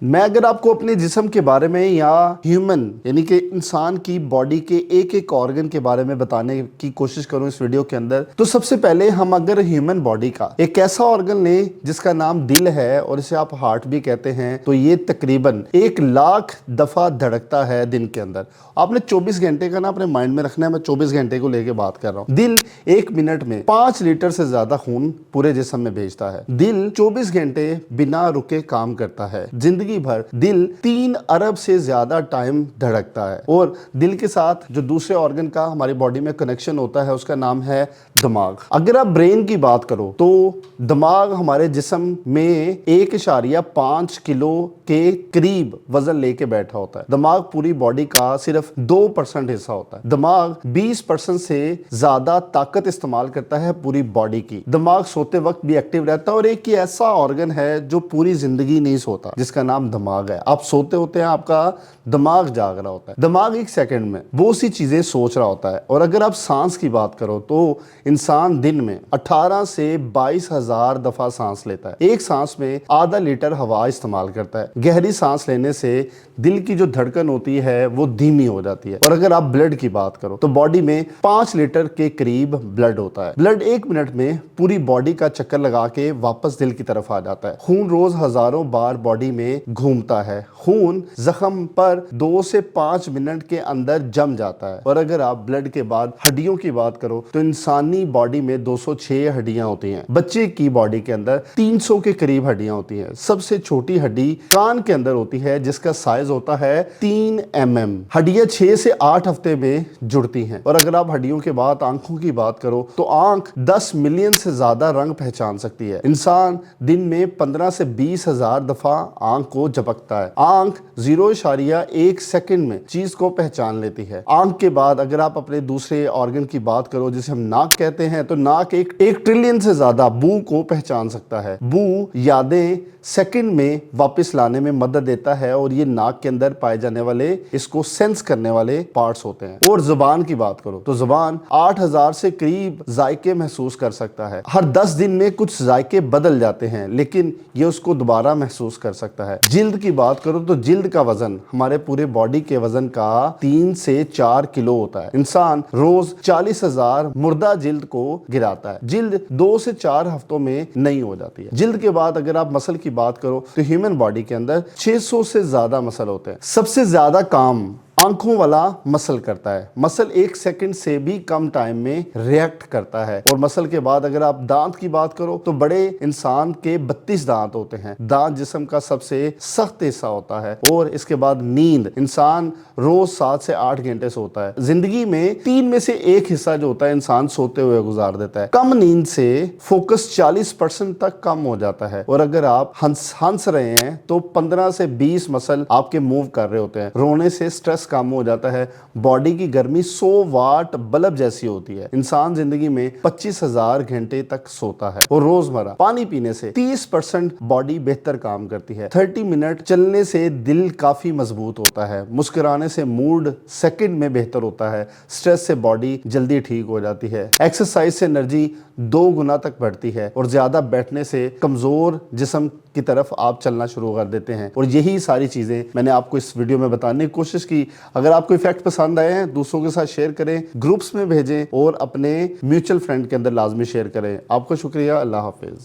मैं अगर आपको अपने जिस्म के बारे में या ह्यूमन यानी कि इंसान की बॉडी के एक एक ऑर्गन के बारे में बताने की कोशिश करूं इस वीडियो के अंदर, तो सबसे पहले हम अगर ह्यूमन बॉडी का एक ऐसा ऑर्गन लें जिसका नाम दिल है और इसे आप हार्ट भी कहते हैं, तो ये तकरीबन 1 लाख दफा धड़कता है दिन के अंदर। आपने 24 घंटे का ना अपने माइंड में रखना है, मैं 24 घंटे को लेके बात कर रहा हूँ। दिल 1 मिनट में 5 लीटर से ज्यादा खून पूरे जिस्म में भेजता है। दिल 24 घंटे बिना रुके काम करता है। जिंदगी भर दिल 3 अरब से ज्यादा टाइम धड़कता है। और दिल के साथ जो दूसरे ऑर्गन का हमारी बॉडी में कनेक्शन होता है उसका नाम है दिमाग। अगर आप ब्रेन की बात करो तो दिमाग हमारे जिस्म में 1.5 किलो के करीब वजन लेके बैठा होता है। दिमाग पूरी बॉडी का सिर्फ 2% हिस्सा होता है। दिमाग 20% से ज्यादा ताकत इस्तेमाल करता है पूरी बॉडी की। दिमाग सोते वक्त भी एक्टिव रहता है और एक ही ऐसा ऑर्गन है जो पूरी जिंदगी नहीं सोता, जिसका नाम दिमाग है। आप सोते होते हैं, आपका दिमाग जाग रहा होता है। दिमाग 1 सेकंड में बहुत सी चीजें सोच रहा होता है। और अगर आप सांस की बात करो तो इंसान दिन में 18 से 22 हजार दफा सांस लेता है। एक सांस में आधा लीटर हवा इस्तेमाल करता है। गहरी सांस लेने से दिल की जो धड़कन होती है वो धीमी हो जाती है। और अगर आप ब्लड की बात करो तो बॉडी में 5 लीटर के करीब ब्लड होता है। ब्लड 1 मिनट में पूरी बॉडी का चक्कर लगा के वापस दिल की तरफ आ जाता है। खून रोज हजारों बार बॉडी में घूमता है। खून जख्म पर 2 से 5 मिनट के अंदर जम जाता है। और अगर आप ब्लड के बाद हड्डियों की बात करो तो इंसानी बॉडी में 206 हड्डियां होती हैं। बच्चे की बॉडी के अंदर 300 के करीब हड्डियां होती हैं। सबसे छोटी हड्डी कान के अंदर होती है जिसका साइज होता है 3 mm। हड्डियां 6 से 8 हफ्ते में जुड़ती हैं। और अगर आप हड्डियों के बाद आंखों की बात करो तो आंख 10 मिलियन से ज्यादा रंग पहचान सकती है। इंसान दिन में 15 से 20 हजार दफा आंख को झपकता है। आंख 0.1 सेकंड में चीज को पहचान लेती है। आंख के बाद अगर आप अपने दूसरे ऑर्गन की बात करो जिसे हम नाक कहते हैं, तो नाक एक ट्रिलियन से ज्यादा बू को पहचान सकता है। बू यादें सेकंड में वापस लाने में मदद देता है और ये नाक के अंदर पाए जाने वाले इसको सेंस करने वाले पार्ट्स होते हैं। और जुबान की बात करो तो जुबान 8000 से करीब जायके महसूस कर सकता है। हर 10 दिन में कुछ जायके बदल जाते हैं लेकिन ये उसको दोबारा महसूस कर सकता है। जिल्द की बात करो तो जिल्द का वजन हमारे पूरे बॉडी के वजन का 3 से 4 किलो होता है। इंसान रोज 40,000 मुर्दा जिल्द को गिराता है। जिल्द 2 से 4 हफ्तों में नई हो जाती है। जिल्द के बाद अगर आप मसल की बात करो तो ह्यूमन बॉडी के अंदर 600 से ज्यादा मसल होते हैं। सबसे ज्यादा काम आंखों वाला मसल करता है। मसल 1 सेकंड से भी कम टाइम में रिएक्ट करता है। और मसल के बाद अगर आप दांत की बात करो तो बड़े इंसान के 32 दांत होते हैं। दांत जिस्म का सबसे सख्त हिस्सा होता है। और इसके बाद नींद, इंसान रोज 7 से 8 घंटे सोता है। जिंदगी में 3 में से 1 हिस्सा जो होता है इंसान सोते हुए गुजार देता है। कम नींद से फोकस 40% तक कम हो जाता है। और अगर आप हंस रहे हैं तो 15 से 20 मसल आपके मूव कर रहे होते हैं। रोने से स्ट्रेस कम हो जाता है। बॉडी की गर्मी 100 वाट बल्ब जैसी होती है। इंसान जिंदगी में 25,000 घंटे तक सोता है। और रोजमर्रा पानी पीने से 30% बॉडी बेहतर काम करती है। 30 मिनट चलने से दिल काफी मजबूत होता है। मुस्कुराने से मूड सेकंड में बेहतर होता है। स्ट्रेस से बॉडी जल्दी ठीक हो जाती है। एक्सरसाइज से एनर्जी 2 गुना तक बढ़ती है। और ज्यादा बैठने से कमजोर जिस्म की तरफ आप चलना शुरू कर देते हैं। और यही सारी चीजें मैंने आपको इस वीडियो में बताने की कोशिश की। अगर आपको इफेक्ट पसंद आए हैं दूसरों के साथ शेयर करें, ग्रुप्स में भेजें और अपने म्यूचुअल फ्रेंड के अंदर लाजमी शेयर करें। आपको शुक्रिया। अल्लाह हाफिज।